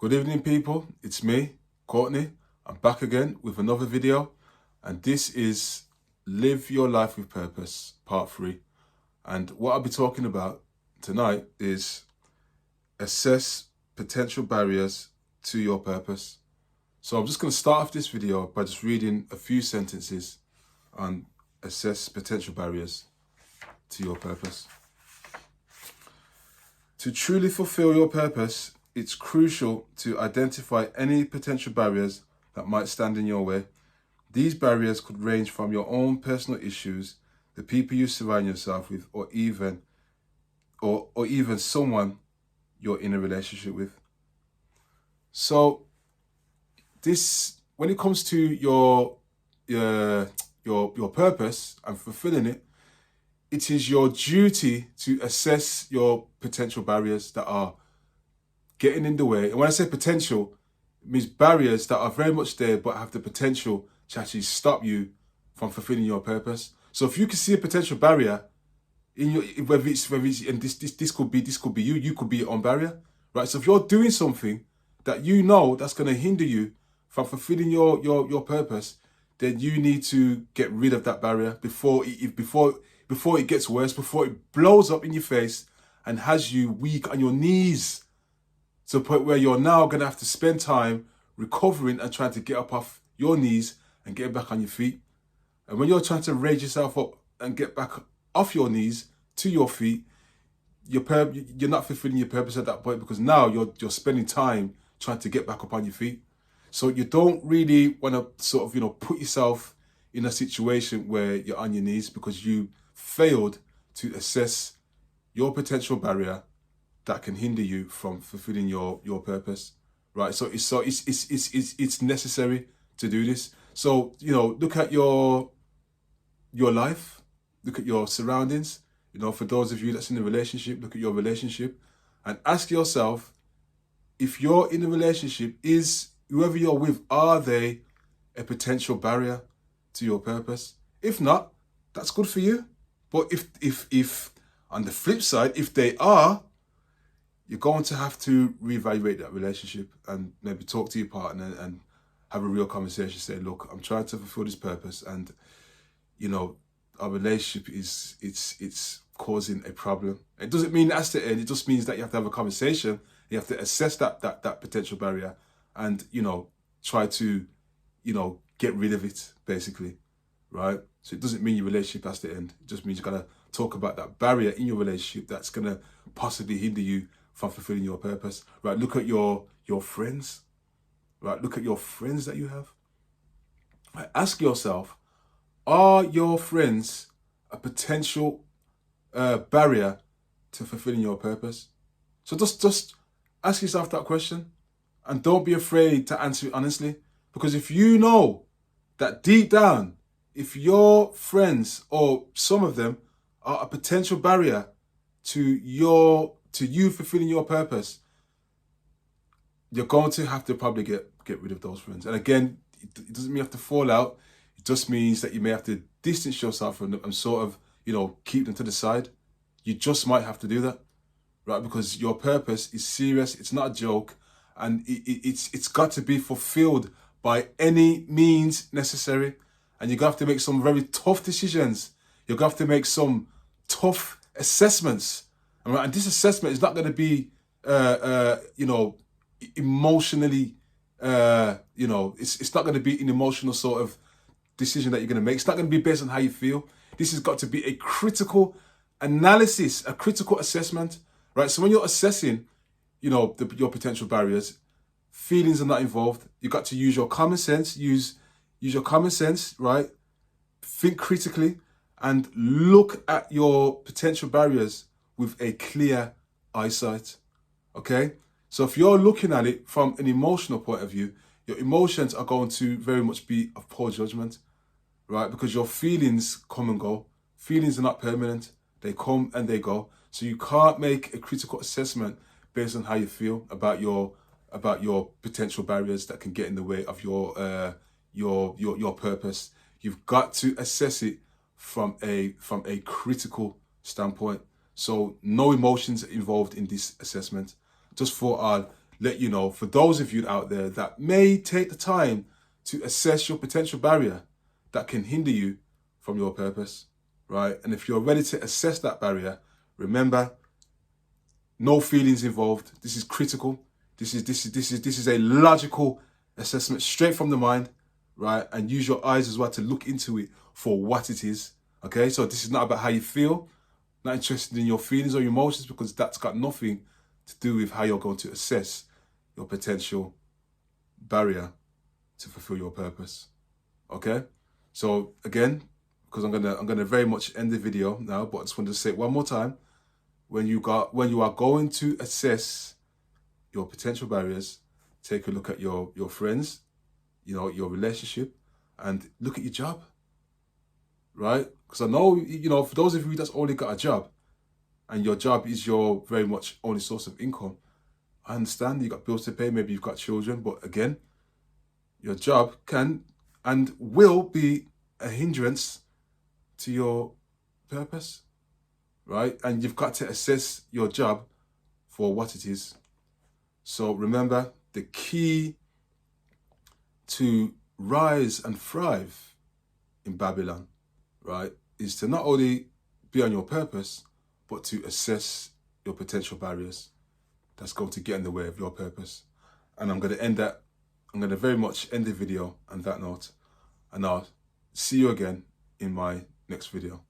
Good evening, people. It's me, Courtney. I'm back again with another video, and this is Live Your Life with Purpose, Part 3. And what I'll be talking about tonight is assess potential barriers to your purpose. So I'm just going to start off this video by just reading a few sentences on assess potential barriers to your purpose. To truly fulfill your purpose, it's crucial to identify any potential barriers that might stand in your way. These barriers could range from your own personal issues, the people you surround yourself with, or even someone you're in a relationship with. So this, when it comes to your purpose and fulfilling it, it is your duty to assess your potential barriers that are getting in the way. And when I say potential, it means barriers that are very much there but have the potential to actually stop you from fulfilling your purpose. So if you can see a potential barrier in your, whether it's and this could be you could be your own barrier, right? So if you're doing something that you know that's going to hinder you from fulfilling your purpose, then you need to get rid of that barrier before it gets worse, before it blows up in your face and has you weak on your knees to the point where you're now going to have to spend time recovering and trying to get up off your knees and get back on your feet. And when you're trying to raise yourself up and get back off your knees to your feet, you're not fulfilling your purpose at that point, because now you're spending time trying to get back up on your feet. So you don't really want to sort of, put yourself in a situation where you're on your knees because you failed to assess your potential barrier that can hinder you from fulfilling your purpose, right? So it's necessary to do this. So, look at your life, look at your surroundings. For those of you that's in a relationship, look at your relationship and ask yourself, if you're in a relationship, is whoever you're with, are they a potential barrier to your purpose? If not, that's good for you. But if on the flip side, if they are, you're going to have to reevaluate that relationship and maybe talk to your partner and have a real conversation. Say, look, I'm trying to fulfill this purpose, and our relationship it's causing a problem. It doesn't mean that's the end. It just means that you have to have a conversation. You have to assess that potential barrier and try to get rid of it, basically, right? So it doesn't mean your relationship has to end. It just means you gotta talk about that barrier in your relationship that's gonna possibly hinder you from fulfilling your purpose, right? Look at your friends, right? Look at your friends that you have. Right? Ask yourself, are your friends a potential barrier to fulfilling your purpose? So just ask yourself that question, and don't be afraid to answer it honestly, because if you know that deep down, if your friends or some of them are a potential barrier to you fulfilling your purpose, you're going to have to probably get rid of those friends. And again, it doesn't mean you have to fall out. It just means that you may have to distance yourself from them and sort of, keep them to the side. You just might have to do that, right? Because your purpose is serious. It's not a joke, and it's got to be fulfilled by any means necessary. And you're going to have to make some very tough decisions. You're going to have to make some tough assessments. And this assessment is not going to be, emotionally, it's not going to be an emotional sort of decision that you're going to make. It's not going to be based on how you feel. This has got to be a critical analysis, a critical assessment, right? So when you're assessing, your potential barriers, feelings are not involved. You've got to use your common sense, use your common sense, right? Think critically and look at your potential barriers with a clear eyesight, okay? So if you're looking at it from an emotional point of view, your emotions are going to very much be of poor judgment, right? Because your feelings come and go. Feelings are not permanent. They come and they go. So you can't make a critical assessment based on how you feel about your potential barriers that can get in the way of your purpose. You've got to assess it from a critical standpoint. So no emotions involved in this assessment. Just thought I'll let you know, for those of you out there that may take the time to assess your potential barrier that can hinder you from your purpose, right? And if you're ready to assess that barrier, remember, no feelings involved. This is critical. This is a logical assessment straight from the mind, right? And use your eyes as well to look into it for what it is. Okay, so this is not about how you feel, not interested in your feelings or your emotions, because that's got nothing to do with how you're going to assess your potential barrier to fulfill your purpose. Okay, so again, because I'm gonna very much end the video now, but I just want to say it one more time. When you are going to assess your potential barriers, take a look at your friends, you know, your relationship, and look at your job, right? Because I know, you know, for those of you that's only got a job, and your job is your very much only source of income, I understand you got bills to pay, maybe you've got children, but again, your job can and will be a hindrance to your purpose, right? And you've got to assess your job for what it is. So remember, the key to rise and thrive in Babylon, right, is to not only be on your purpose, but to assess your potential barriers that's going to get in the way of your purpose. And I'm going to very much end the video on that note, and I'll see you again in my next video.